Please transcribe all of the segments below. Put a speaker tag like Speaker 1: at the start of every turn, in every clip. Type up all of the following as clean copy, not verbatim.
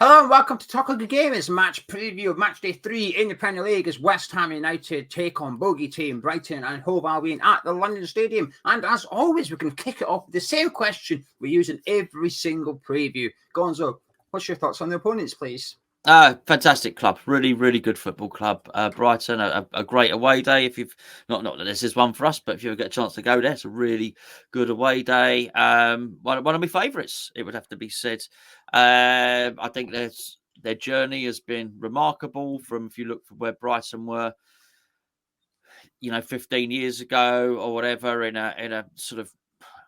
Speaker 1: Hello and welcome to Talk of the Game. It's match preview of match day 3 in the Premier League as West Ham United take on bogey team Brighton and Hove Albion at the London Stadium. And as always, we're going to kick it off with the same question we use in every single preview. Gonzo, what's your thoughts on the opponents, please?
Speaker 2: Fantastic club, really good football club. Brighton, a great away day. If you've not that this is one for us, but if you ever get a chance to go there, it's a really good away day. One of my favourites, it would have to be said. I think their journey has been remarkable. From if you look from where Brighton were, 15 years ago or whatever, in a sort of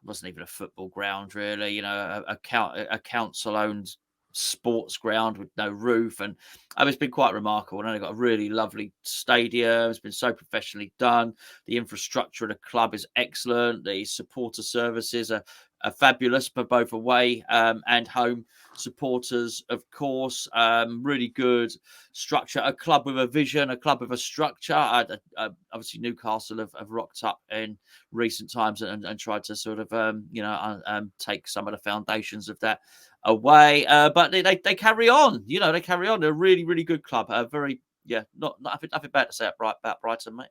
Speaker 2: wasn't even a football ground really. A council owned sports ground with no roof, and it's been quite remarkable. And they've got a really lovely stadium. It's been so professionally done. The infrastructure of the club is excellent. The supporter services are fabulous for both away and home supporters, of course. Really good structure. A club with a vision, a club with a structure. Obviously, Newcastle have rocked up in recent times and tried to sort of take some of the foundations of that away, but they carry on. They carry on. They're a really good club. Nothing bad to say about Brighton, mate.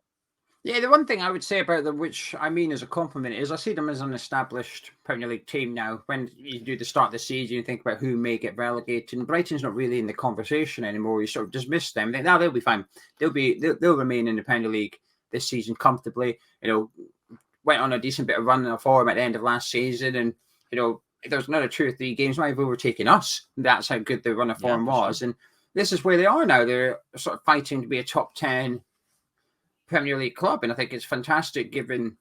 Speaker 1: Yeah, the one thing I would say about them, which I mean as a compliment, is I see them as an established Premier League team now. When you do the start of the season, you think about who may get relegated, and Brighton's not really in the conversation anymore. You sort of dismiss them. Now they'll be fine. They'll remain in the Premier League this season comfortably. Went on a decent bit of run and form at the end of last season, and there's another 2 or 3 games might have overtaken us. That's how good the run of form was, sure. And this is where they are now. They're sort of fighting to be a top 10 Premier League club, and I think it's fantastic given,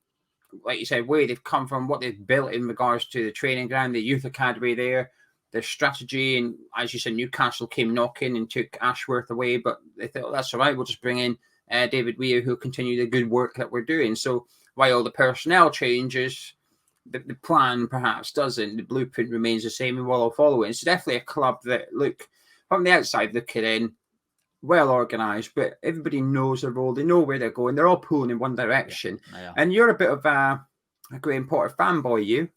Speaker 1: like you said, where they've come from, what they've built in regards to the training ground, the youth academy there, their strategy, and as you said, Newcastle came knocking and took Ashworth away, but they thought, that's all right, we'll just bring in David Weir, who'll continue the good work that we're doing. So while the personnel changes, the plan perhaps doesn't. The blueprint remains the same, and we'll all follow it. It's definitely a club that, look, from the outside looking in, well organised, but everybody knows their role. They know where they're going. They're all pulling in one direction. Yeah. And you're a bit of a Graham Potter fanboy, you?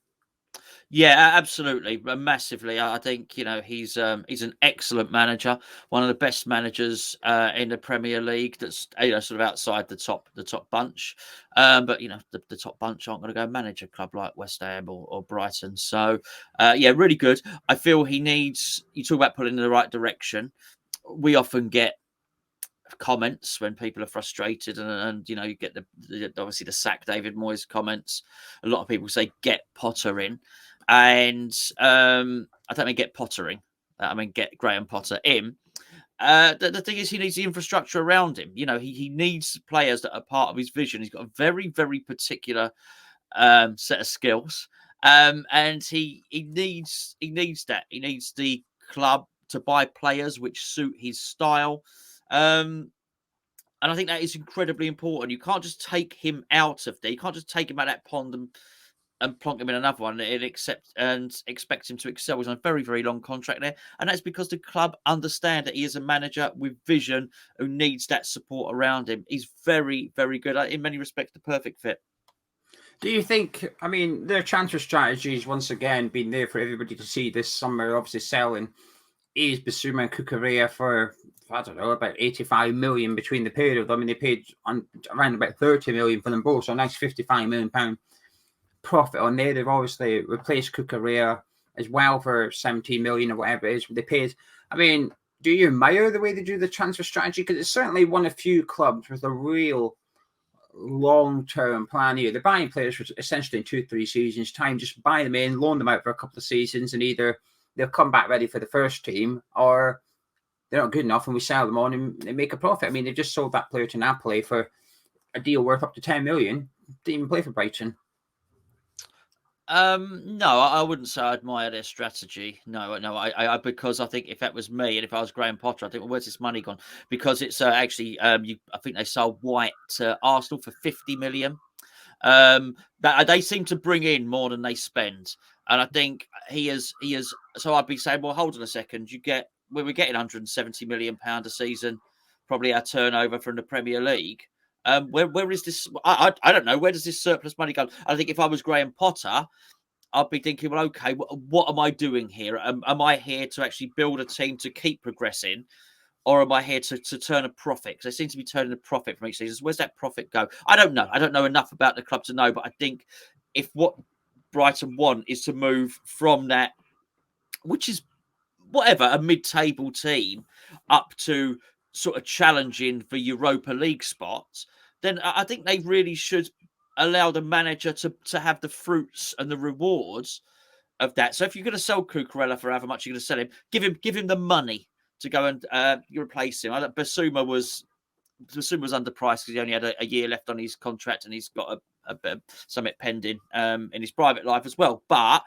Speaker 2: Yeah, absolutely, massively. I think he's an excellent manager, one of the best managers in the Premier League. That's sort of outside the top bunch, but the top bunch aren't going to go manage a club like West Ham or Brighton. So really good. I feel he needs. You talk about pulling in the right direction. We often get comments when people are frustrated, and you get obviously the sack David Moyes comments. A lot of people say get Potter in, and I don't mean get Pottering. I mean get Graham Potter in. The thing is, he needs the infrastructure around him. He needs players that are part of his vision. He's got a very particular set of skills, and he needs that. He needs the club to buy players which suit his style. And I think that is incredibly important. You can't just take him out of there. You can't just take him out of that pond and plonk him in another one and expect him to excel. He's on a very long contract there. And that's because the club understand that he is a manager with vision who needs that support around him. He's very good. In many respects, the perfect fit.
Speaker 1: Do you think, their transfer strategies, once again, been there for everybody to see this summer, obviously selling is Bissouma and Cucurella for, I don't know, about 85 million between the pair of them. They paid around about 30 million for them both, so a nice 55 million pound profit on there. They've obviously replaced Cucurella as well for 17 million or whatever it is they paid. Do you admire the way they do the transfer strategy? Because it's certainly one of few clubs with a real long-term plan here. They're buying players for essentially in 2-3 seasons time, just buy them in, loan them out for a couple of seasons, and either they'll come back ready for the first team, or they're not good enough and we sell them on and they make a profit. They just sold that player to Napoli for a deal worth up to 10 million. Didn't even play for Brighton.
Speaker 2: No, I wouldn't say I admire their strategy. No, I because I think if that was me and if I was Graham Potter, I think, well, where's this money gone? Because it's actually, I think they sold White to Arsenal for 50 million. That they seem to bring in more than they spend. And I think he is. So I'd be saying, well, hold on a second. We're getting 170 million pound a season, probably our turnover from the Premier League. Where is this? I don't know. Where does this surplus money go? I think if I was Graham Potter, I'll be thinking, well, okay, what am I doing here? Am I here to actually build a team to keep progressing? Or am I here to turn a profit? Because they seem to be turning a profit from each season. Where's that profit go? I don't know. I don't know enough about the club to know, but I think if what Brighton want is to move from that, which is whatever, a mid-table team, up to sort of challenging for Europa League spots, then I think they really should allow the manager to have the fruits and the rewards of that. So if you're going to sell Cucurella for however much you're going to sell him, give him the money to go and replace him. Basuma was underpriced because he only had a year left on his contract, and he's got a bit of something pending in his private life as well. But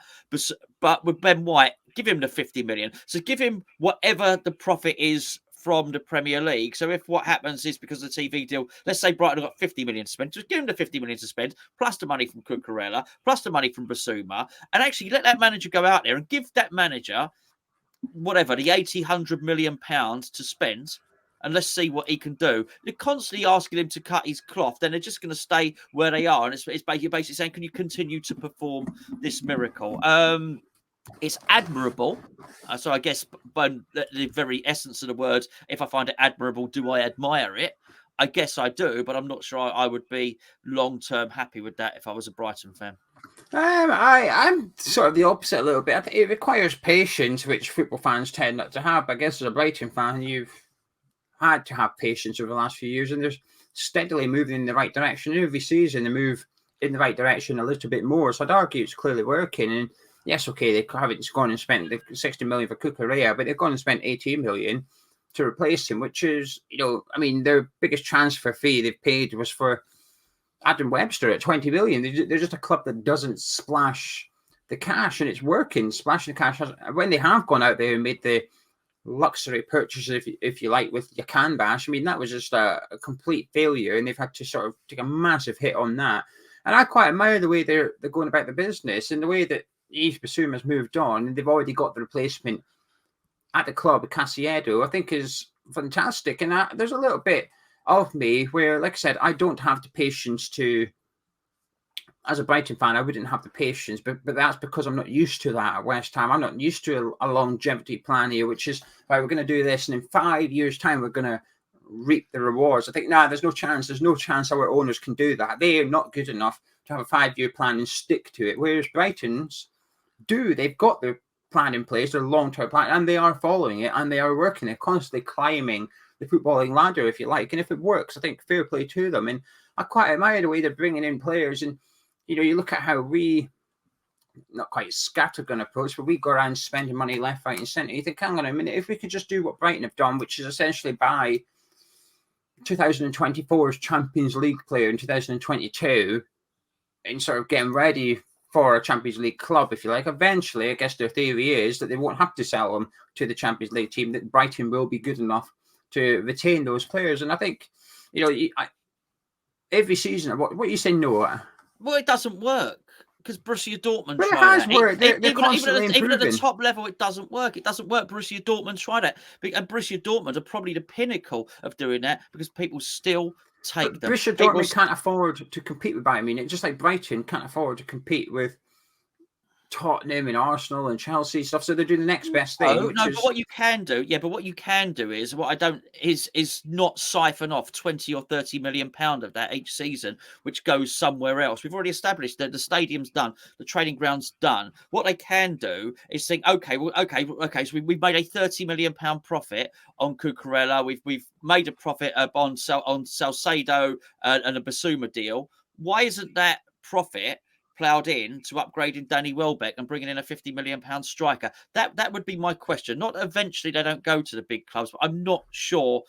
Speaker 2: with Ben White, give him the 50 million. So give him whatever the profit is from the Premier League. So if what happens is because of the TV deal, let's say Brighton have got 50 million to spend, just give him the 50 million to spend, plus the money from Cucurella, plus the money from Basuma, and actually let that manager go out there and give that manager whatever, the 100 million pounds to spend, and let's see what he can do. You're constantly asking him to cut his cloth, then they're just going to stay where they are. And it's basically saying, can you continue to perform this miracle? It's admirable. So I guess by the very essence of the word, if I find it admirable, do I admire it? I guess I do, but I'm not sure I would be long-term happy with that if I was a Brighton fan.
Speaker 1: I'm sort of the opposite a little bit. I think it requires patience, which football fans tend not to have. I guess as a Brighton fan, you've had to have patience over the last few years, and they're steadily moving in the right direction. Every season, they move in the right direction a little bit more. So I'd argue it's clearly working. And yes, okay, they haven't gone and spent the 60 million for Cucurella, but they've gone and spent 18 million to replace him, which is, I mean, their biggest transfer fee they've paid was for Adam Webster at 20 million. They're just a club that doesn't splash the cash, and it's working. Splashing the cash when they have gone out there and made the luxury purchases, if you like, with your can bash. I mean, that was just a complete failure, and they've had to sort of take a massive hit on that. And I quite admire the way they're going about the business, and the way that Yves Bassoum has moved on, and they've already got the replacement at the club, Casieddo, I think is fantastic. And there's a little bit of me where, like I said, I don't have the patience to, as a Brighton fan, I wouldn't have the patience, but that's because I'm not used to that at West Ham. I'm not used to a longevity plan here, which is, right, we're going to do this, and in 5 years' time, we're going to reap the rewards. I think, there's no chance. There's no chance our owners can do that. They are not good enough to have a 5-year plan and stick to it, whereas Brighton's do. They've got their plan in place, their long-term plan, and they are following it, and they are working. They're constantly climbing the footballing ladder, if you like. And if it works, I think fair play to them. And I quite admire the way they're bringing in players. And, you look at how we, not quite scattergun approach, but we go around spending money left, right, and centre. You think, hang on a minute, if we could just do what Brighton have done, which is essentially buy 2024's Champions League player in 2022 and sort of getting ready for a Champions League club, if you like. Eventually, I guess their theory is that they won't have to sell them to the Champions League team, that Brighton will be good enough to retain those players. And I think, every season, what you say, Noah?
Speaker 2: Well, it doesn't work because Borussia Dortmund
Speaker 1: tried
Speaker 2: it.
Speaker 1: Has worked. They're
Speaker 2: even at the top level, it doesn't work. It doesn't work. Borussia Dortmund tried it. And Borussia Dortmund are probably the pinnacle of doing that because people still take them.
Speaker 1: Borussia Dortmund can't afford to compete with Bayern Munich, just like Brighton can't afford to compete with Tottenham and Arsenal and Chelsea stuff. So they're doing the next best thing.
Speaker 2: But what you can do, is what I don't is not siphon off 20 or 30 million pound of that each season, which goes somewhere else. We've already established that the stadium's done, the training ground's done. What they can do is think, okay. So we've made a 30 million pound profit on Cucurella. We've made a profit on Salcedo and a Basuma deal. Why isn't that profit ploughed in to upgrading Danny Welbeck and bringing in a 50 million pound striker? That would be my question. Not eventually they don't go to the big clubs, but I'm not sure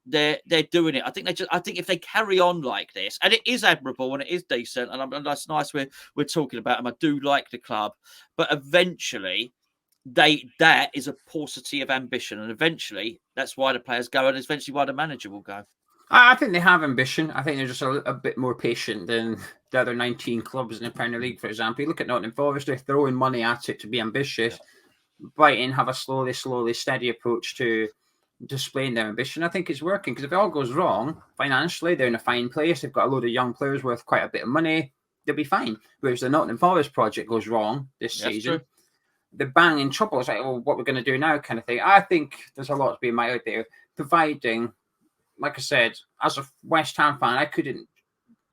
Speaker 2: they're doing it. I think if they carry on like this, and it is admirable and it is decent, and that's nice we're talking about them. I do like the club, but eventually that is a paucity of ambition, and eventually that's why the players go, and eventually why the manager will go.
Speaker 1: I think they have ambition. I think they're just a bit more patient than the other 19 clubs in the Premier League, for example. You look at Nottingham Forest, they're throwing money at it to be ambitious. Yeah. Brighton have a slowly, steady approach to displaying their ambition. I think it's working, because if it all goes wrong financially, they're in a fine place. They've got a load of young players worth quite a bit of money. they'll be fine. Whereas the Nottingham Forest project goes wrong this season.
Speaker 2: True.
Speaker 1: They're bang in trouble. It's like, oh, what we're going to do now kind of thing. I think there's a lot to be made out there, providing, like I said, as a West Ham fan,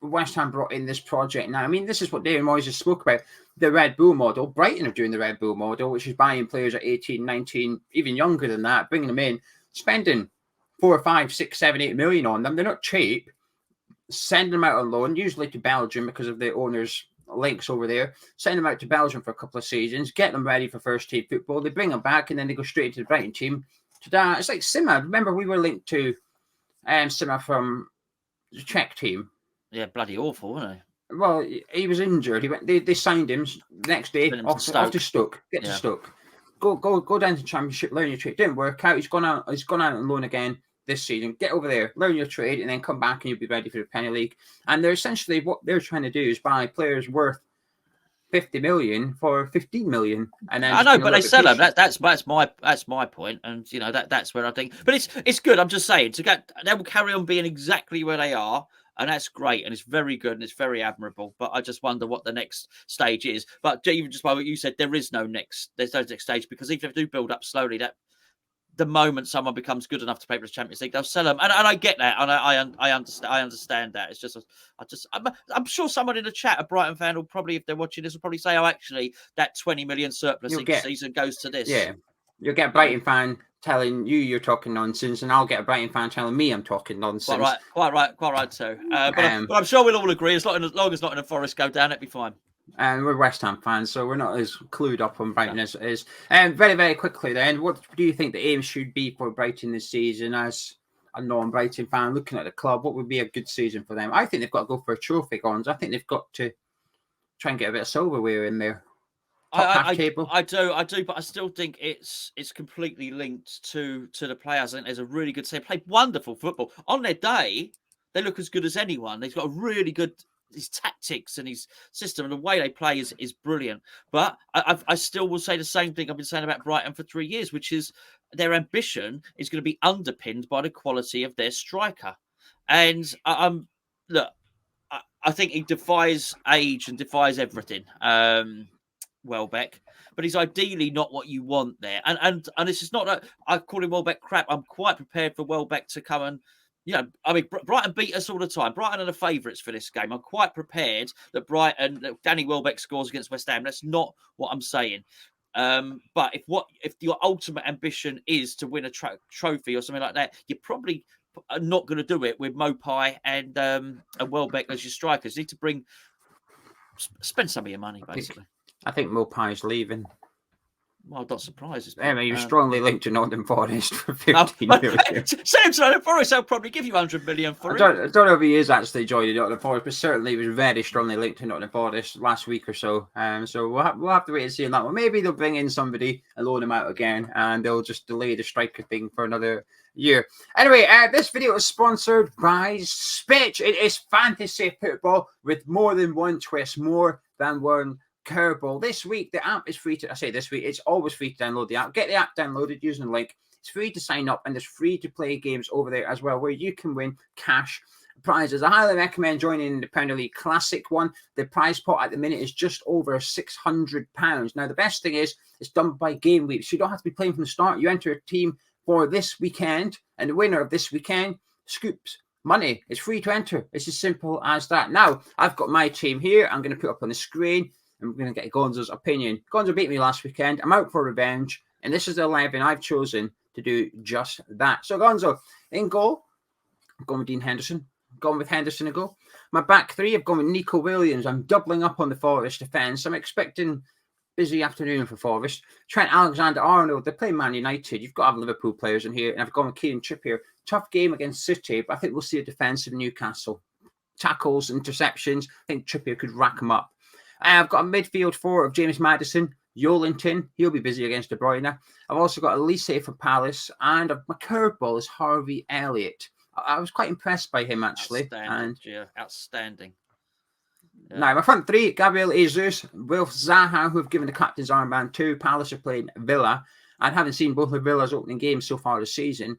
Speaker 1: West Ham brought in this project now. I mean, this is what David Moyes has spoke about, the Red Bull model. Brighton are doing the Red Bull model, which is buying players at 18, 19, even younger than that, bringing them in, spending 4, 5, 6, 7, 8 million on them. They're not cheap. Send them out on loan, usually to Belgium because of the owner's links over there. Send them out to Belgium for a couple of seasons, get them ready for first team football. They bring them back and then they go straight into the Brighton team. It's like Sima. Remember, we were linked to Sima from the Czech team.
Speaker 2: Yeah, bloody awful, wasn't he?
Speaker 1: Well, he was injured. He went. They signed him the next day off to Stoke. Get to Stoke. Go down to Championship. Learn your trade. Didn't work out. He's gone out on loan again this season. Get over there, learn your trade, and then come back and you'll be ready for the Premier League. And they're essentially what they're trying to do is buy players worth 50 million for 15 million. And then
Speaker 2: I know, but they sell them. That's my point, and you know that's where I think. But it's good. I'm just saying they will carry on being exactly where they are. And that's great, and it's very good, and it's very admirable. But I just wonder what the next stage is. But even just by what you said, there's no next stage, because even if they do build up slowly, that the moment someone becomes good enough to play for the Champions League, they'll sell them. And I get that, and I understand that. It's just I'm sure someone in the chat, a Brighton fan, will probably, if they're watching this, will probably say, "Oh, actually, that 20 million surplus each season goes to this."
Speaker 1: Yeah, you'll get a Brighton fan telling you're talking nonsense, and I'll get a Brighton fan telling me I'm talking nonsense.
Speaker 2: Quite right too. But I'm sure we'll all agree, as long as Nottingham Forest go down, it'll be fine.
Speaker 1: And we're West Ham fans, so we're not as clued up on Brighton as it is. Very, very quickly then, what do you think the aim should be for Brighton this season? As a non-Brighton fan looking at the club, what would be a good season for them? I think they've got to go for a trophy, Gonzo. I think they've got to try and get a bit of silverware in there.
Speaker 2: I do, but I still think it's completely linked to the players. I think there's a really good team. They play wonderful football. On their day, they look as good as anyone. They've got a really good, his tactics and his system and the way they play is brilliant. But I still will say the same thing I've been saying about Brighton for 3 years, which is their ambition is going to be underpinned by the quality of their striker. And look, I think he defies age and defies everything. Welbeck, but he's ideally not what you want there. And this is not that I call him Welbeck crap. I'm quite prepared for Welbeck to come and, you know, I mean, Brighton beat us all the time. Brighton are the favourites for this game. I'm quite prepared that Danny Welbeck scores against West Ham. That's not what I'm saying. But if your ultimate ambition is to win a trophy or something like that, you're probably not going to do it with Mopai and Welbeck as your strikers. You need to spend some of your money, basically.
Speaker 1: I think Mopai's leaving.
Speaker 2: Well, I'm not surprised.
Speaker 1: I mean, you're strongly linked to Nottingham Forest for 15 million.
Speaker 2: Same to Nottingham Forest, I'll probably give you 100 million for it.
Speaker 1: I don't know if he is actually joining Nottingham Forest, but certainly he was very strongly linked to Nottingham Forest last week or so. So we'll have to wait and see on that one. Maybe they'll bring in somebody and loan him out again, and they'll just delay the striker thing for another year. Anyway, this video is sponsored by Spitch. It is fantasy football with more than one twist, more than one curveball. This week, the app is free to, I say this week, it's always free to download the app. Get the app downloaded using the link. It's free to sign up, and there's free to play games over there as well, where you can win cash prizes. I highly recommend joining the Premier League Classic one. The prize pot at the minute is just over £600. Now, the best thing is, it's done by game week, so you don't have to be playing from the start. You enter a team for this weekend, and the winner of this weekend scoops money. It's free to enter. It's as simple as that. Now, I've got my team here. I'm going to put up on the screen. I'm going to get Gonzo's opinion. Gonzo beat me last weekend. I'm out for revenge. And this is the 11 I've chosen to do just that. So, Gonzo, in goal, I'm going with Dean Henderson. I'm going with Henderson in goal. My back three, I've gone with Nico Williams. I'm doubling up on the Forest defence. I'm expecting busy afternoon for Forest. Trent Alexander-Arnold, they play Man United. You've got to have Liverpool players in here. And I've gone with Kieran Trippier. Tough game against City, but I think we'll see a defence of Newcastle. Tackles, interceptions. I think Trippier could rack them up. I've got a midfield four of James Maddison, Yolinton. He'll be busy against De Bruyne. I've also got Elise for Palace, and my curveball is Harvey Elliott. I was quite impressed by him, actually.
Speaker 2: Outstanding.
Speaker 1: Yeah. Now, my front three, Gabriel Jesus, Wilf Zaha, who have given the captain's armband to. Palace are playing Villa. I haven't seen both of Villa's opening games so far this season.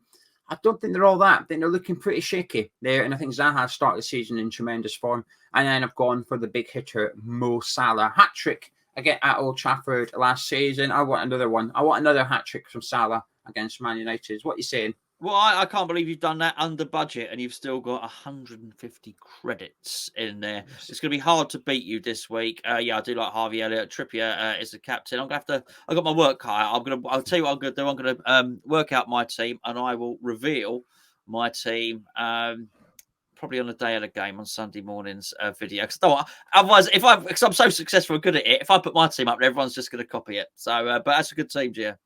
Speaker 1: I don't think they're all that. I think they're looking pretty shaky there. And I think Zaha started the season in tremendous form. And then I've gone for the big hitter, Mo Salah. Hat-trick again at Old Trafford last season. I want another one. I want another hat-trick from Salah against Man United. What are you saying?
Speaker 2: Well, I can't believe you've done that under budget and you've still got 150 credits in there.
Speaker 1: Yes.
Speaker 2: It's going to be hard to beat you this week. Yeah, I do like Harvey Elliott. Trippier is the captain. I'm going to have to. I've got my work cut out. I'll tell you what I'm going to do. I'm going to work out my team and I will reveal my team. Probably on the day of the game on Sunday morning's video. Otherwise, because I'm so successful and good at it, if I put my team up there, everyone's just going to copy it. So, but that's a good team, Gio.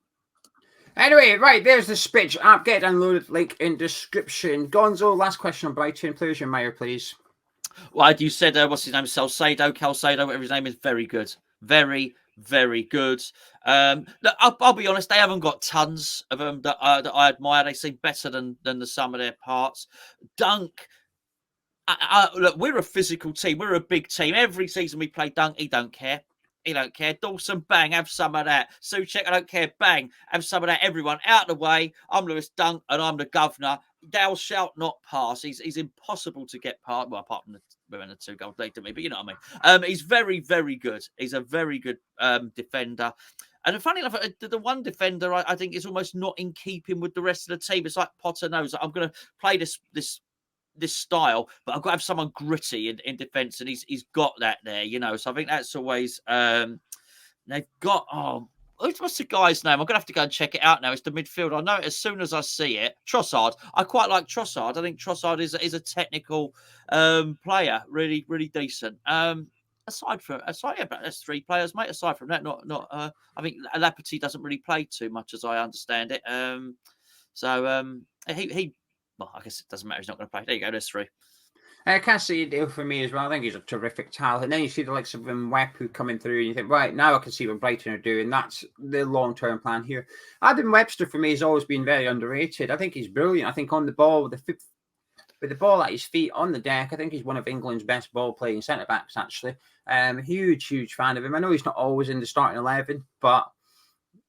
Speaker 1: Anyway, right, there's the Spitch app. Get downloaded, link in description. Gonzo, last question on Brighton. Players your mayor, please.
Speaker 2: Well, you said, what's his name? Calçado, whatever his name is. Very good. Very, very good. Look, I'll be honest, they haven't got tons of them that I admire. They seem better than the sum of their parts. Dunk. Look, we're a physical team. We're a big team. Every season we play Dunk, he don't care. He don't care. Dawson, bang, have some of that. Souček, I don't care, bang, have some of that. Everyone out of the way. I'm Lewis Dunk and I'm the governor. Thou shalt not pass. He's impossible to get past. Well, apart from the 2 goals late to me, but you know what I mean. He's very, very good. He's a very good defender. And funny enough, the one defender I think is almost not in keeping with the rest of the team. It's like Potter knows that I'm going to play this style, but I've got to have someone gritty in defence, and he's got that there, you know. So I think that's always they've got what's the guy's name? I'm gonna have to go and check it out now. It's the midfield. I know it as soon as I see it. Trossard. I quite like Trossard. I think Trossard is a technical player, really, really decent. Aside from but that's 3 players, mate. Aside from that, not I think Lapati doesn't really play too much, as I understand it. He well, I guess it doesn't matter. He's not going to play. There you go. There's 3.
Speaker 1: I can't see a deal for me as well. I think he's a terrific talent. And then you see the likes of Mwepu coming through, and you think, right, now I can see what Brighton are doing. That's the long-term plan here. Adam Webster, for me, has always been very underrated. I think he's brilliant. I think on the ball, with the ball at his feet on the deck, I think he's one of England's best ball-playing centre-backs, actually. Huge fan of him. I know he's not always in the starting 11, but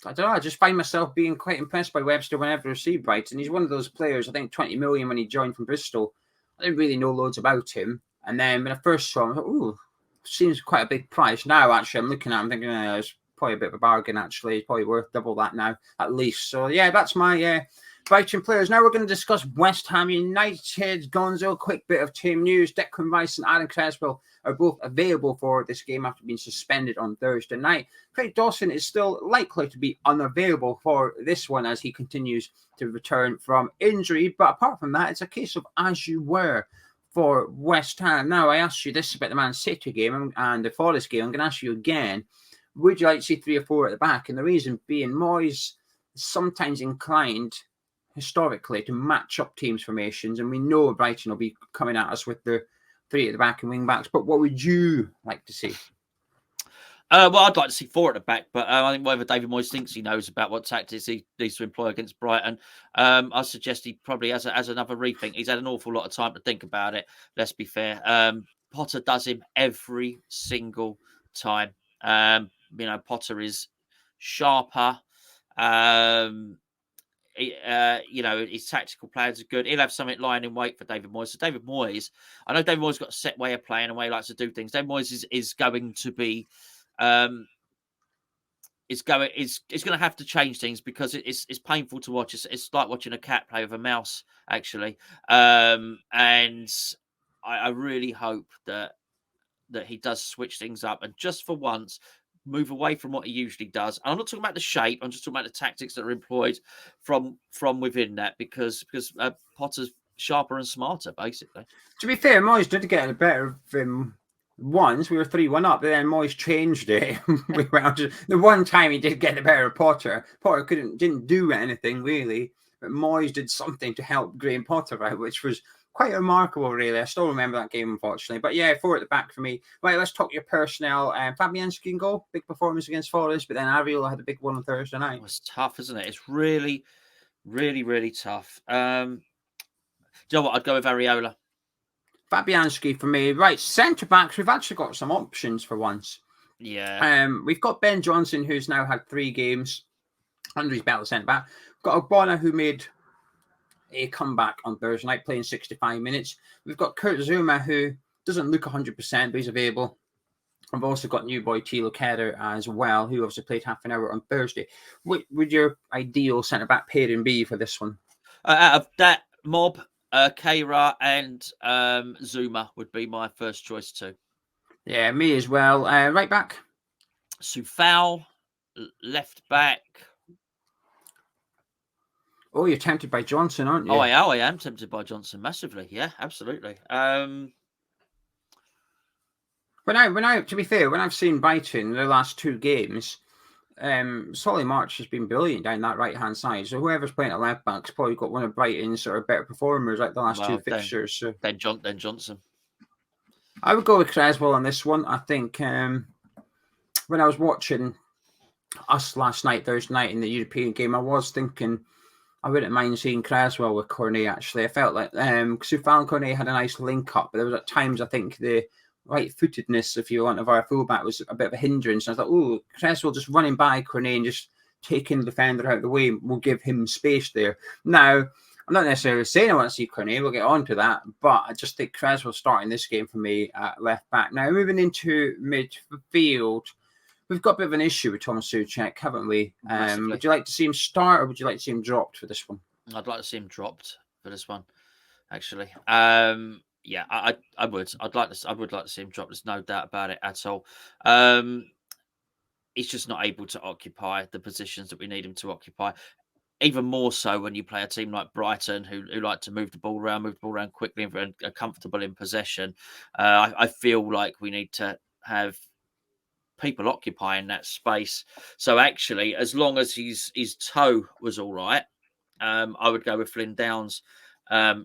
Speaker 1: I don't know. I just find myself being quite impressed by Webster whenever I see Brighton. He's one of those players, I think 20 million when he joined from Bristol. I didn't really know loads about him. And then when I first saw him, I thought, ooh, seems quite a big price. Now, actually, I'm looking at him thinking, it's probably a bit of a bargain, actually. It's probably worth double that now, at least. So, yeah, that's my Brighton players. Now we're going to discuss West Ham United. Gonzo, quick bit of team news. Declan Rice and Aaron Creswell are both available for this game after being suspended on Thursday night. Craig Dawson is still likely to be unavailable for this one as he continues to return from injury. But apart from that, it's a case of as you were for West Ham. Now, I asked you this about the Man City game and the Forest game. I'm going to ask you again. Would you like to see 3 or 4 at the back? And the reason being, Moyes is sometimes inclined historically to match up teams' formations, and we know Brighton will be coming at us with the 3 at the back and wing backs. But what would you like to see?
Speaker 2: Well, I'd like to see 4 at the back, but I think whatever David Moyes thinks he knows about what tactics he needs to employ against Brighton, I suggest he probably has another rethink. He's had an awful lot of time to think about it. Let's be fair. Potter does him every single time. Potter is sharper. His tactical players are good. He'll have something lying in wait for David Moyes. So David Moyes, I know David Moyes got a set way of playing, a way he likes to do things. David Moyes is going to be, it's going to have to change things because it's painful to watch. It's like watching a cat play with a mouse, actually. And I really hope that he does switch things up and just for once move away from what he usually does. And I'm not talking about the shape. I'm just talking about the tactics that are employed from within that because Potter's sharper and smarter, basically.
Speaker 1: To be fair, Moyes did get the better of him once. We were 3-1 up, but then Moyes changed it. The one time he did get the better of Potter. Potter didn't do anything, really. But Moyes did something to help Graham Potter out, which was quite remarkable, really. I still remember that game, unfortunately. But yeah, 4 at the back for me. Right, let's talk your personnel. Fabianski can go. Big performance against Forest, but then Ariola had a big one on Thursday night.
Speaker 2: It's tough, isn't it? It's really, really, really tough. Do you know what? I'd go with Ariola.
Speaker 1: Fabianski for me. Right, centre-backs. We've actually got some options for once.
Speaker 2: Yeah.
Speaker 1: We've got Ben Johnson, who's now had 3 games under his belt at centre-back. We've got Ogbonna, who made a comeback on Thursday night, playing 65 minutes. We've got Kurt Zouma, who doesn't look 100%, but he's available. I've also got new boy Thilo Kehrer as well, who obviously played half an hour on Thursday. What would your ideal centre-back pairing be for this one?
Speaker 2: Out of that mob, Kehrer and Zouma would be my first choice too.
Speaker 1: Yeah, me as well. Right back?
Speaker 2: Soufal, left back.
Speaker 1: Oh, you're tempted by Johnson, aren't you?
Speaker 2: Oh, I am tempted by Johnson massively. Yeah, absolutely.
Speaker 1: When I, to be fair, when I've seen Brighton in the last 2 games, Solly March has been brilliant down that right-hand side. So whoever's playing at left back's probably got one of Brighton's sort of better performers like the last 2 fixtures. So
Speaker 2: then Johnson.
Speaker 1: I would go with Cresswell on this one. I think when I was watching us last night, Thursday night in the European game, I was thinking I wouldn't mind seeing Cresswell with Cornet, actually. I felt like Soufal and Cornet had a nice link-up, but there was at times, I think, the right-footedness, if you want, of our fullback was a bit of a hindrance. And I thought, oh, Cresswell just running by Cornet and just taking the defender out of the way will give him space there. Now, I'm not necessarily saying I want to see Cornet. We'll get on to that. But I just think Cresswell starting this game for me at left back. Now, moving into midfield, we've got a bit of an issue with Thomas Souček, haven't we? Would you like to see him start or would you like to see him dropped for this one?
Speaker 2: I'd like to see him dropped for this one, actually. Yeah, I would. I would like to see him dropped. There's no doubt about it at all. He's just not able to occupy the positions that we need him to occupy. Even more so when you play a team like Brighton, who like to move the ball around quickly and are comfortable in possession. I feel like we need to have people occupying that space. So actually, as long as his toe was all right, I would go with Flynn Downs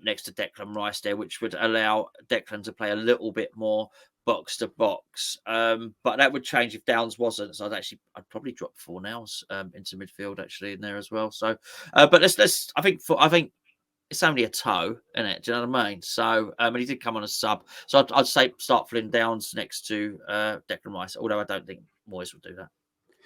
Speaker 2: next to Declan Rice there, which would allow Declan to play a little bit more box to box. But that would change if Downs wasn't. So I'd probably drop Fornals into midfield actually in there as well. So, but let's. I think it's only a toe, isn't it? Do you know what I mean? So, and he did come on a sub. So I'd say start Flynn Downs next to Declan Rice. Although I don't think Moyes will do that.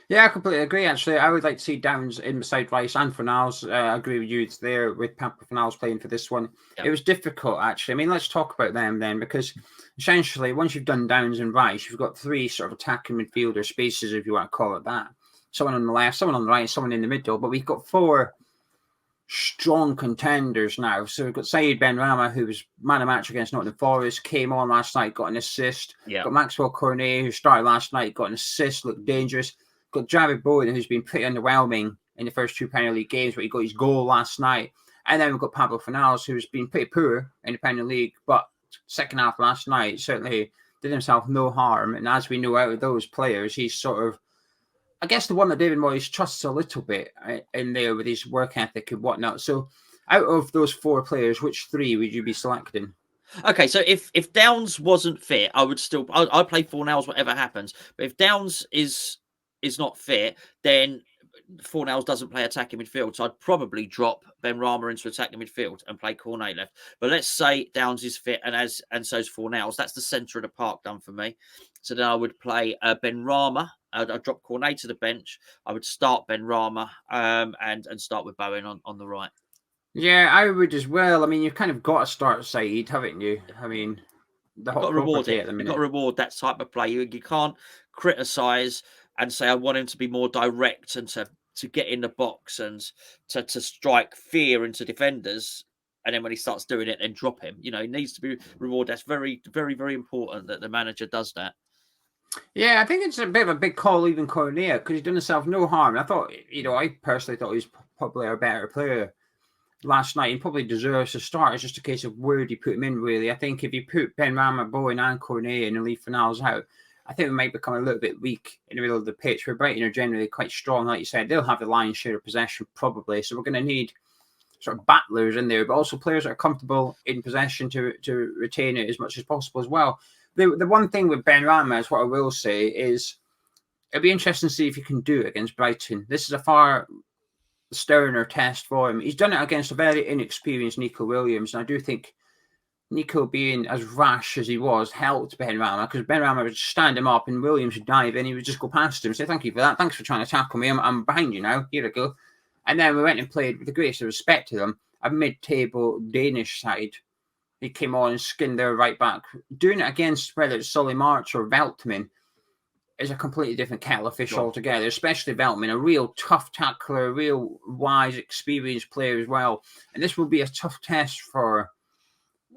Speaker 1: Yeah, I completely agree, actually. I would like to see Downs in beside Rice and Fornals. I agree with you there with Pampa Fornals playing for this one. Yep. It was difficult, actually. I mean, let's talk about them then, because essentially, once you've done Downs and Rice, you've got 3 sort of attacking midfielder spaces, if you want to call it that. Someone on the left, someone on the right, someone in the middle. But we've got 4 strong contenders now. So we've got Saïd Benrahma, who was man of match against Nottingham Forest, came on last night, got an assist. Yep. Got Maxwell Cornet, who started last night, got an assist, looked dangerous. Got Jared Bowen, who's been pretty underwhelming in the first 2 Premier League games, but he got his goal last night. And then we've got Pablo Fornals, who's been pretty poor in the Premier League, but second half last night certainly did himself no harm. And as we know out of those players, he's sort of, I guess, the one that David Moyes trusts a little bit in there with his work ethic and whatnot. So out of those 4 players, which 3 would you be selecting?
Speaker 2: Okay, so if Downs wasn't fit, I would still I'd play Fornals whatever happens. But if Downs is not fit, then Fornals doesn't play attacking midfield. So I'd probably drop Benrahma into attacking midfield and play Cornet left. But let's say Downs is fit and so's Fornals. That's the centre of the park done for me. So then I would play Benrahma. I'd drop Cornet to the bench. I would start Benrahma and start with Bowen on the right.
Speaker 1: Yeah, I would as well. I mean, you've kind of got to start Saïd, haven't you? I mean, the whole property at the minute.
Speaker 2: You've got to reward that type of play. You can't criticise and say I want him to be more direct and to get in the box and to strike fear into defenders. And then when he starts doing it, then drop him. You know, he needs to be rewarded. That's very, very, very important that the manager does that.
Speaker 1: Yeah, I think it's a bit of a big call leaving Cornet because he's done himself no harm. I thought, I personally thought he was probably a better player last night. He probably deserves to start. It's just a case of where do you put him in, really. I think if you put Benrahma, Bowen and Cornet in and leave Fornals out, I think we might become a little bit weak in the middle of the pitch, where Brighton are generally quite strong. Like you said, they'll have the lion's share of possession probably. So we're going to need sort of battlers in there, but also players that are comfortable in possession to retain it as much as possible as well. The one thing with Benrahma is what I will say is it'll be interesting to see if he can do it against Brighton. This is a far sterner test for him. He's done it against a very inexperienced Nico Williams, and I do think Nico being as rash as he was helped Benrahma, because Benrahma would stand him up and Williams would dive in. He would just go past him and say, "Thank you for that. Thanks for trying to tackle me. I'm behind you now. Here I go." And then we went and played with the greatest of respect to them. a mid-table Danish side. He came on and skinned their right back. Doing it against whether it's Solly March or Veltman is a completely different kettle of fish altogether, especially Veltman, a real tough tackler, a real wise, experienced player as well. And this will be a tough test for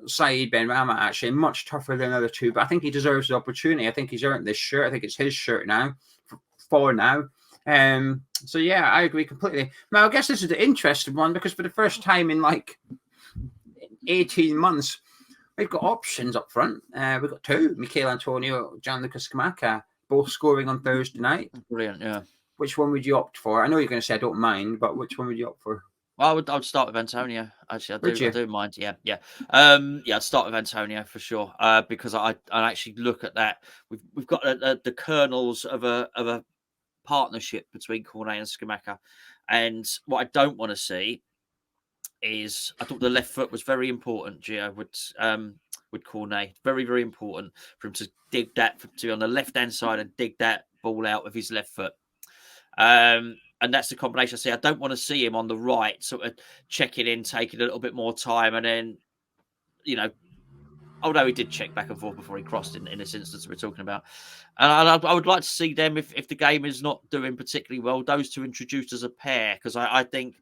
Speaker 1: Saeed Benrahma, actually, much tougher than the other two. But I think he deserves the opportunity. I think he's earned this shirt. I think it's his shirt now, for now. So, yeah, I agree completely. Now, I guess this is the interesting one because for the first time in like 18 months, we've got options up front. We've got two, Michail Antonio, Gianluca Scamacca, both scoring on Thursday night.
Speaker 2: Brilliant, yeah.
Speaker 1: Which one would you opt for? I know you're going to say I don't mind, but which one would you opt for?
Speaker 2: I would start with Antonio. Actually, I do mind. Yeah. I'd start with Antonio for sure. Because I actually look at that. We've got the kernels of a partnership between Cornet and Scamacca, and what I don't want to see is I thought the left foot was very important. Geo with Cornet, very very important for him to dig that to be on the left hand side and dig that ball out with his left foot. And that's the combination I see. I don't want to see him on the right, sort of checking in, taking a little bit more time, and then, although he did check back and forth before he crossed in this instance we're talking about. And I would like to see them, if the game is not doing particularly well, those two introduced as a pair, because I think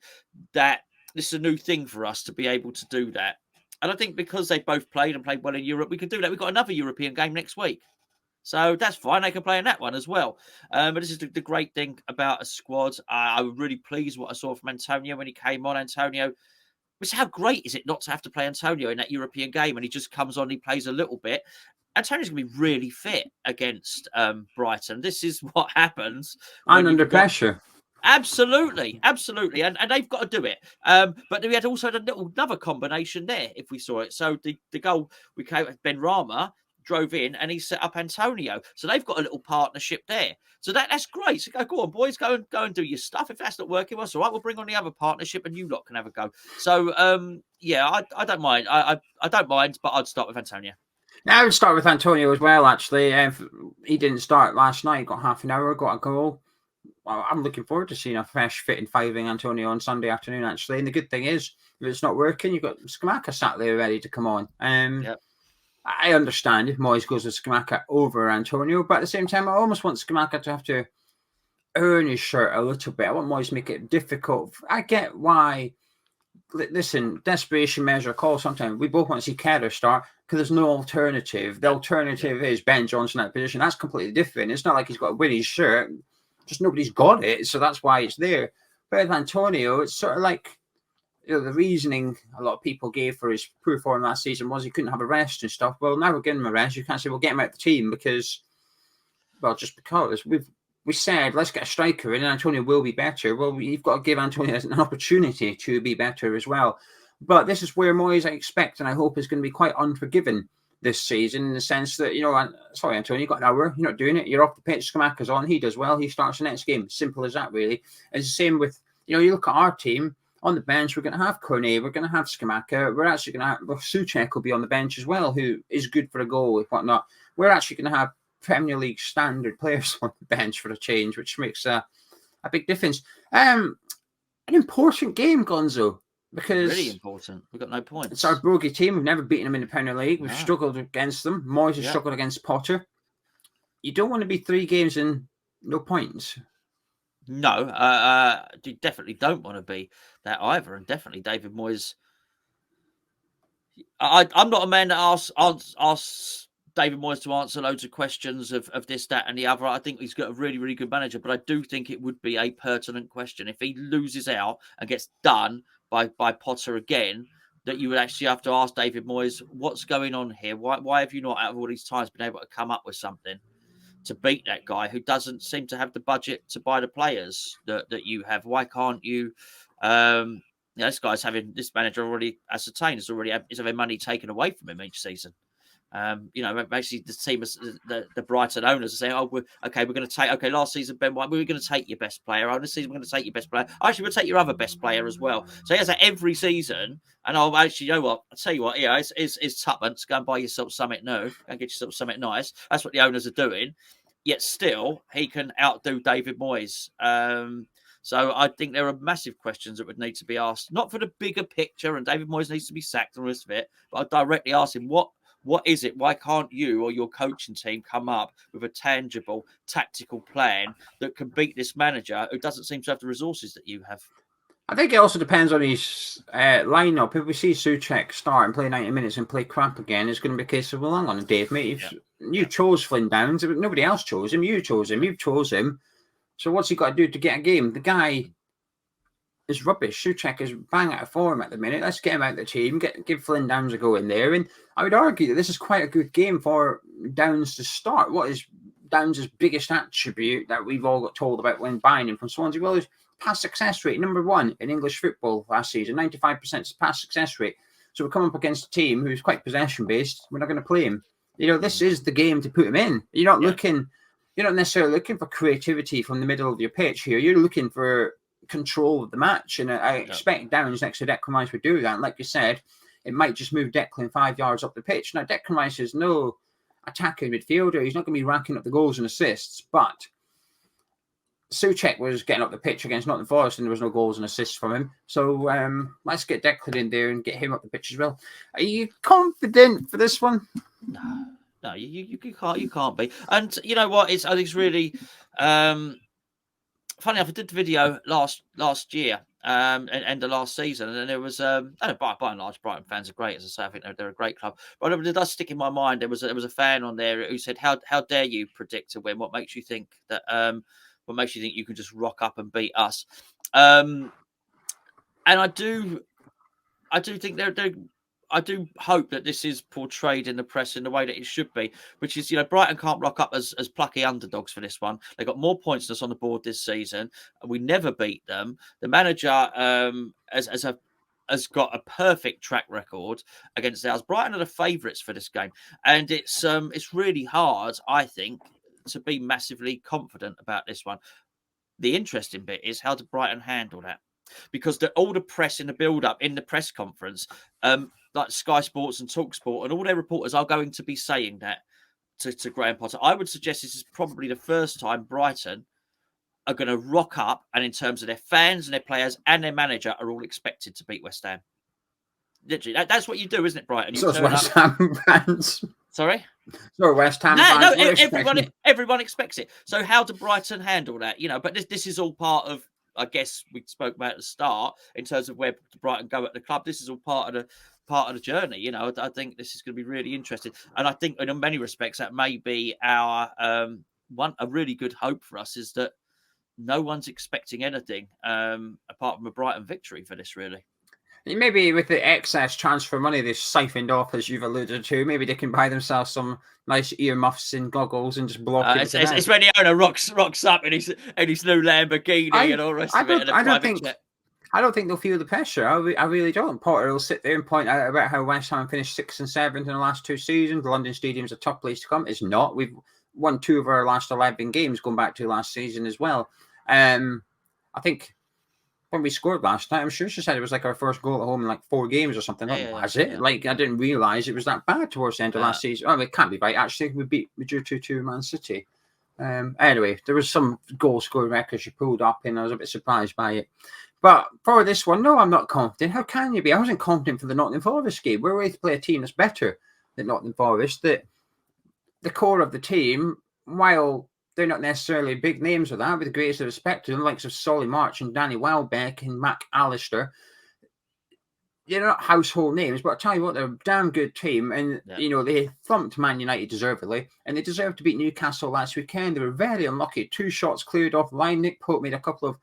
Speaker 2: that this is a new thing for us to be able to do that. And I think because they both played well in Europe, we can do that. We've got another European game next week. So that's fine. They can play in that one as well. But this is the great thing about a squad. I was really pleased what I saw from Antonio when he came on. Antonio, how great is it not to have to play Antonio in that European game? And he just comes on, he plays a little bit. Antonio's going to be really fit against Brighton. This is what happens.
Speaker 1: And under pressure.
Speaker 2: Absolutely. And they've got to do it. But we had also another combination there, if we saw it. So the goal we came with Benrahma drove in and he set up Antonio. So they've got a little partnership there. So that's great. So go on, boys, go and do your stuff. If that's not working, well, it's all right. We'll bring on the other partnership and you lot can have a go. So, I don't mind. I don't mind, but I'd start with Antonio.
Speaker 1: Yeah, I would start with Antonio as well, actually. He didn't start last night. Got half an hour, got a goal. Well, I'm looking forward to seeing a fresh, fit and fiving Antonio on Sunday afternoon, actually. And the good thing is, if it's not working, you've got Scamacca sat there ready to come on. Yep. I understand if Moyes goes with Scamacca over Antonio, but at the same time, I almost want Scamacca to have to earn his shirt a little bit. I want Moyes to make it difficult. I get why. Listen, desperation measure call sometimes. We both want to see Kerr start because there's no alternative. The alternative is Ben Johnson at position. That's completely different. It's not like he's got to win his shirt. Just nobody's got it, so that's why it's there. But with Antonio, it's sort of like, the reasoning a lot of people gave for his poor form last season was he couldn't have a rest and stuff. Well, now we're getting him a rest. You can't say we'll get him out of the team because we said let's get a striker in and Antonio will be better. Well, you've got to give Antonio an opportunity to be better as well. But this is where Moyes, I expect and I hope, is going to be quite unforgiving this season in the sense that, sorry, Antonio, you got an hour, you're not doing it, you're off the pitch, Scamacca's on, he does well, he starts the next game. Simple as that, really. It's the same with, you look at our team. On the bench, we're going to have Cornet, we're going to have Scamacca, we're actually going to have Souček will be on the bench as well, who is good for a goal, if whatnot. We're actually going to have Premier League standard players on the bench for a change, which makes a big difference. An important game, Gonzo, because
Speaker 2: really important. We've got no points.
Speaker 1: It's our bogey team. We've never beaten them in the Premier League. We've struggled against them. Moyes has struggled against Potter. You don't want to be 3 games in no points.
Speaker 2: No, you definitely don't want to be that either, and definitely David Moyes. I'm not a man that asks David Moyes to answer loads of questions of this, that, and the other. I think he's got a really, really good manager, but I do think it would be a pertinent question if he loses out and gets done by Potter again. That you would actually have to ask David Moyes, what's going on here? Why have you not, out of all these times, been able to come up with something to beat that guy who doesn't seem to have the budget to buy the players that you have? Why can't you? This guy's this manager already ascertained is having money taken away from him each season. Basically the team, the Brighton owners are saying, we're going to take, last season, Ben White, we were going to take your best player. This season, we're going to take your best player. Actually, we'll take your other best player as well. So he has that every season. And I'll actually, I'll tell you what, it's tuppence. Go and buy yourself something new and get yourself something nice. That's what the owners are doing. Yet still, he can outdo David Moyes. So I think there are massive questions that would need to be asked, not for the bigger picture, and David Moyes needs to be sacked and the rest of it, but I'd directly ask him, what is it? Why can't you or your coaching team come up with a tangible tactical plan that can beat this manager who doesn't seem to have the resources that you have?
Speaker 1: I think it also depends on his lineup. If we see Souček start and play 90 minutes and play crap again, it's going to be a case of, well, hang on, Dave, mate, you chose Flynn Downs. Nobody else chose him. You chose him. You chose him. So what's he got to do to get a game? The guy is rubbish. Souček is bang out of form at the minute. Let's get him out of the team. Give Flynn Downs a go in there. And I would argue that this is quite a good game for Downs to start. What is Downs' biggest attribute that we've all got told about when buying him from Swansea? Well, his pass success rate, number one in English football last season, 95% pass success rate. So we're coming up against a team who's quite possession-based. We're not going to play him. This is the game to put him in. You're not necessarily looking for creativity from the middle of your pitch here. You're looking for control of the match. And I expect Downs next to Declan Rice would do that. And like you said, it might just move Declan 5 yards up the pitch. Now, Declan Rice is no attacking midfielder. He's not going to be racking up the goals and assists. But Souček was getting up the pitch against Nottingham Forest and there was no goals and assists from him. So let's get Declan in there and get him up the pitch as well. Are you confident for this one?
Speaker 2: No, you can't be. And you know what? I think it's really funny enough. I did the video last year, end of last season, and there was by and large, Brighton fans are great. As I say, I think they're a great club. But it does stick in my mind. There was a fan on there who said, "How dare you predict a win? What makes you think that? What makes you think you can just rock up and beat us?" And I do think I do hope that this is portrayed in the press in the way that it should be, which is, Brighton can't rock up as plucky underdogs for this one. They got more points than us on the board this season. We never beat them. The manager has got a perfect track record against ours. Brighton are the favourites for this game, and it's really hard, I think, to be massively confident about this one. The interesting bit is, how did Brighton handle that? Because all the press in the build-up, in the press conference, like Sky Sports and TalkSport and all their reporters are going to be saying that to Graham Potter. I would suggest this is probably the first time Brighton are going to rock up, and in terms of their fans and their players and their manager are all expected to beat West Ham. Literally, that's what you do, isn't it, Brighton?
Speaker 1: So it's West Ham fans.
Speaker 2: Sorry?
Speaker 1: So West Ham
Speaker 2: fans. Everyone expects it. So how do Brighton handle that? But this is all part of, I guess we spoke about at the start in terms of where Brighton go at the club. This is all part of the journey. I think this is going to be really interesting, and I think in many respects that may be our a really good hope for us, is that no one's expecting anything apart from a Brighton victory for this, really.
Speaker 1: Maybe with the excess transfer money they've siphoned off, as you've alluded to, maybe they can buy themselves some nice earmuffs and goggles and just block it.
Speaker 2: It's when the owner rocks up in his new Lamborghini and all the rest of it.
Speaker 1: I don't think they'll feel the pressure. I really don't. Potter will sit there and point out about how West Ham finished 6th and 7th in the last 2 seasons. The London Stadium's a tough place to come. It's not. We've won 2 of our last 11 games going back to last season as well. I think when we scored last night, I'm sure she said it was like our first goal at home in like 4 games or something. Was it? Like, I didn't realise it was that bad towards the end of last season. Oh, it can't be right. Actually, we drew 2-2 Man City. Anyway, there was some goal scoring record she pulled up and I was a bit surprised by it. But for this one, no, I'm not confident. How can you be? I wasn't confident for the Nottingham Forest game. We're ready to play a team that's better than Nottingham Forest. That the core of the team, while they're not necessarily big names of that, with the greatest of respect to them, likes of Solly March and Danny Welbeck and Mac Allister. They're not household names, but I'll tell you what, they're a damn good team. And, they thumped Man United deservedly, and they deserved to beat Newcastle last weekend. They were very unlucky. 2 shots cleared off the line. Nick Pope made a couple of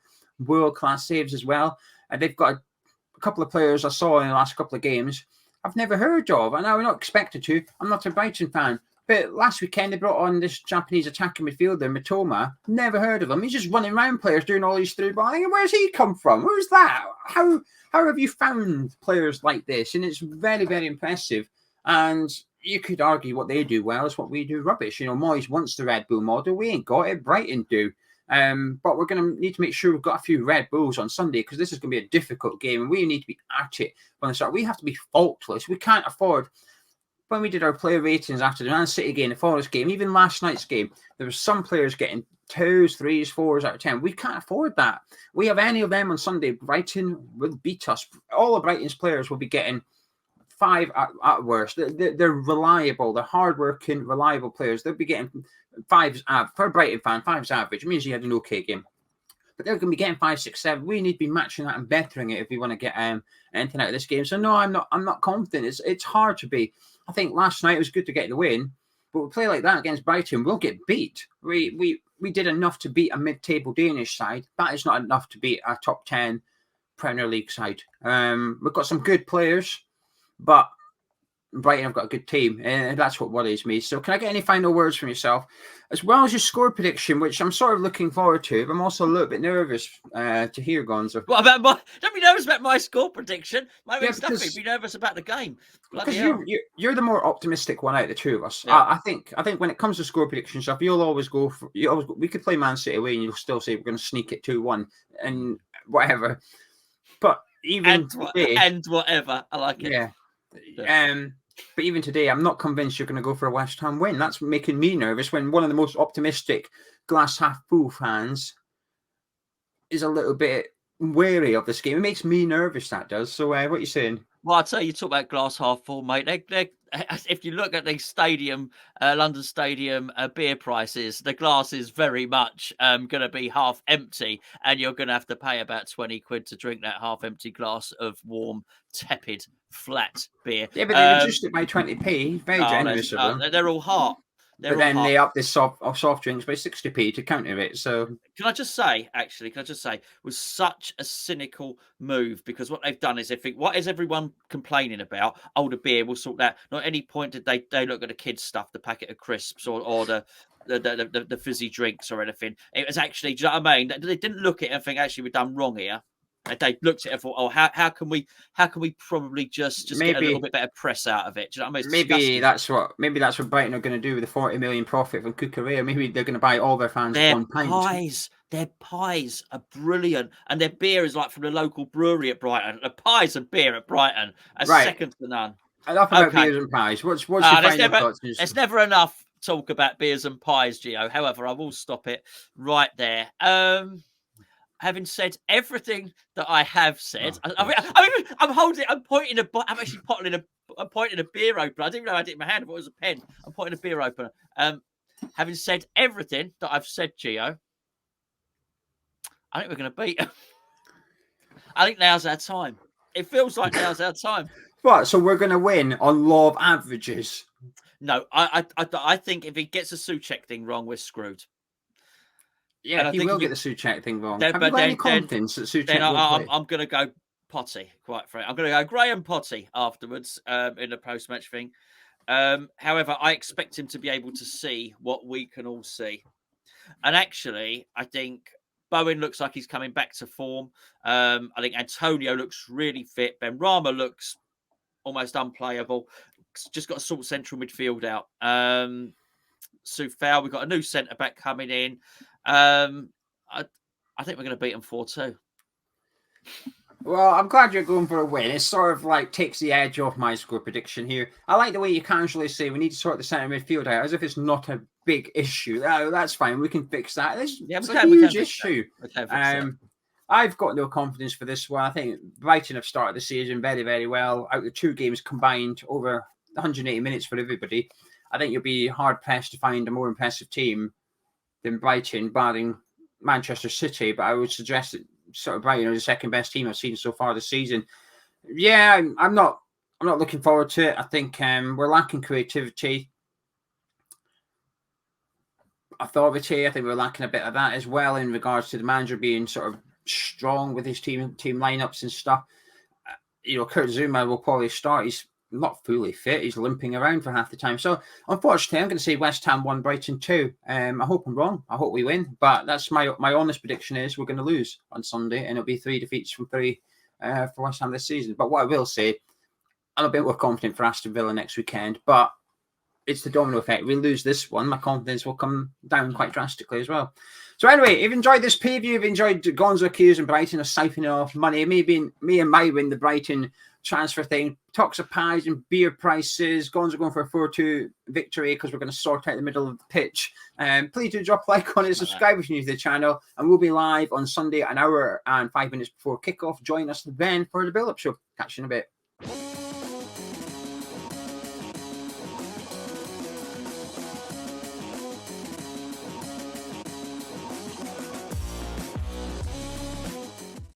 Speaker 1: world-class saves as well. And they've got a couple of players I saw in the last couple of games I've never heard of. And I was not expected to. I'm not a Brighton fan. But last weekend, they brought on this Japanese attacking midfielder, Mitoma. Never heard of him. He's just running around players doing all these through balling. Where's he come from? Who's that? How have you found players like this? And it's very, very impressive. And you could argue what they do well is what we do rubbish. Moyes wants the Red Bull model. We ain't got it. Brighton do. But we're going to need to make sure we've got a few Red Bulls on Sunday, because this is going to be a difficult game. And we need to be at it from the start. We have to be faultless. We can't afford when we did our player ratings after the Man City game, the Forest game, even last night's game, there were some players getting 2s, 3s, 4s out of 10. We can't afford that. We have any of them on Sunday, Brighton will beat us. All of Brighton's players will be getting 5 at worst. They're reliable. They're hardworking, reliable players. They'll be getting 5s. For a Brighton fan, 5's average. It means you had an okay game. But they're going to be getting 5, 6, 7. We need to be matching that and bettering it if we want to get anything out of this game. So no, I'm not confident. It's hard to be. I think last night it was good to get the win, but we play like that against Brighton, we'll get beat. We did enough to beat a mid-table Danish side. That is not enough to beat a top 10 Premier League side. We've got some good players, but Brighton have got a good team, and that's what worries me. So can I get any final words from yourself, as well as your score prediction, which I'm sort of looking forward to, but I'm also a little bit nervous to hear, Gonzo.
Speaker 2: What about don't be nervous about my score prediction. Be nervous about the game.
Speaker 1: Because you're the more optimistic one out of the two of us.
Speaker 2: Yeah.
Speaker 1: I think when it comes to score prediction stuff, you'll always go for. We could play Man City away, and you'll still say we're going to sneak it 2-1 and whatever. But even today,
Speaker 2: and whatever, I like it.
Speaker 1: Yeah. But even today, I'm not convinced you're going to go for a West Ham win. That's making me nervous when one of the most optimistic glass half full fans is a little bit wary of this game. It makes me nervous, that does. So what are you saying?
Speaker 2: Well, I'll tell you, talk about glass half full, mate. If you look at the stadium, London Stadium beer prices, the glass is very much going to be half empty, and you're going to have to pay about 20 quid to drink that half empty glass of warm, tepid, flat beer.
Speaker 1: Yeah, but they reduced it by 20p. Very generous of them.
Speaker 2: They're all hot.
Speaker 1: They upped the soft drinks by 60p to counter it. So
Speaker 2: can I just say, it was such a cynical move, because what they've done is they think, what is everyone complaining about? Oh, the beer, we'll sort that. Not at any point did they look at the kids' stuff, the packet of crisps or the fizzy drinks or anything. It was actually, do you know what I mean? They didn't look at it and think, actually, we've done wrong here. They looked at it and thought, oh, how can we probably just get a little bit better press out of it? Do you know what I mean?
Speaker 1: Maybe that's what Brighton are going to do with the 40 million profit from Cucurella. Maybe they're going to buy all their fans one pint.
Speaker 2: Their pies are brilliant, and their beer is like from the local brewery at Brighton. The pies and beer at Brighton are second to none.
Speaker 1: Enough about beers and pies. What's your final thoughts?
Speaker 2: There's never enough talk about beers and pies, Geo. However, I will stop it right there. Having said everything that I have said, I'm pointing a beer opener. I didn't even know I had it in my hand. I thought it was a pen. I'm pointing a beer opener. Having said everything that I've said, Geo, I think we're going to beat them. I think now's our time. It feels like now's our time.
Speaker 1: What? So we're going to win on law of averages?
Speaker 2: No, I think if he gets a Souček thing wrong, we're screwed.
Speaker 1: Yeah, he will get the Souček thing wrong. Have you got any confidence that Souček will play?
Speaker 2: I'm going to go Potty, quite frankly. I'm going to go Graham Potty afterwards in the post-match thing. However, I expect him to be able to see what we can all see. And actually, I think Bowen looks like he's coming back to form. I think Antonio looks really fit. Benrahma looks almost unplayable. Just got to sort central midfield out. Soufal, we've got a new centre-back coming in. I think we're going to beat them 4-2.
Speaker 1: Well, I'm glad you're going for a win. It sort of like takes the edge off my score prediction here. I like the way you casually say we need to sort the centre midfield out as if it's not a big issue. Oh, that's fine. We can fix that. It's a huge issue. I've got no confidence for this one. I think Brighton have started the season very, very well. Out of the 2 games combined, over 180 minutes for everybody. I think you'll be hard-pressed to find a more impressive team than Brighton, barring Manchester City. But I would suggest that sort of Brighton are the second best team I've seen so far this season. Yeah, I'm not looking forward to it. I think we're lacking creativity, authority. I think we're lacking a bit of that as well in regards to the manager being sort of strong with his team lineups and stuff. Kurt Zuma will probably start. He's not fully fit. He's limping around for half the time. So, unfortunately, I'm going to say West Ham 1, Brighton 2. I hope I'm wrong. I hope we win. But that's my honest prediction is we're going to lose on Sunday, and it'll be 3 defeats from 3 for West Ham this season. But what I will say, I'm a bit more confident for Aston Villa next weekend. But it's the domino effect. We lose this one, my confidence will come down quite drastically as well. So anyway, if you've enjoyed this preview, if you've enjoyed Gonzo accusing Brighton of siphoning off money, maybe me and my win the Brighton transfer thing, talks of pies and beer prices, Gonzo going for a 4-2 victory because we're going to sort out the middle of the pitch. Please do drop a like on it, subscribe if you're new to the channel, and we'll be live on Sunday an hour and 5 minutes before kickoff. Join us then for the build-up show. Catch you in a bit.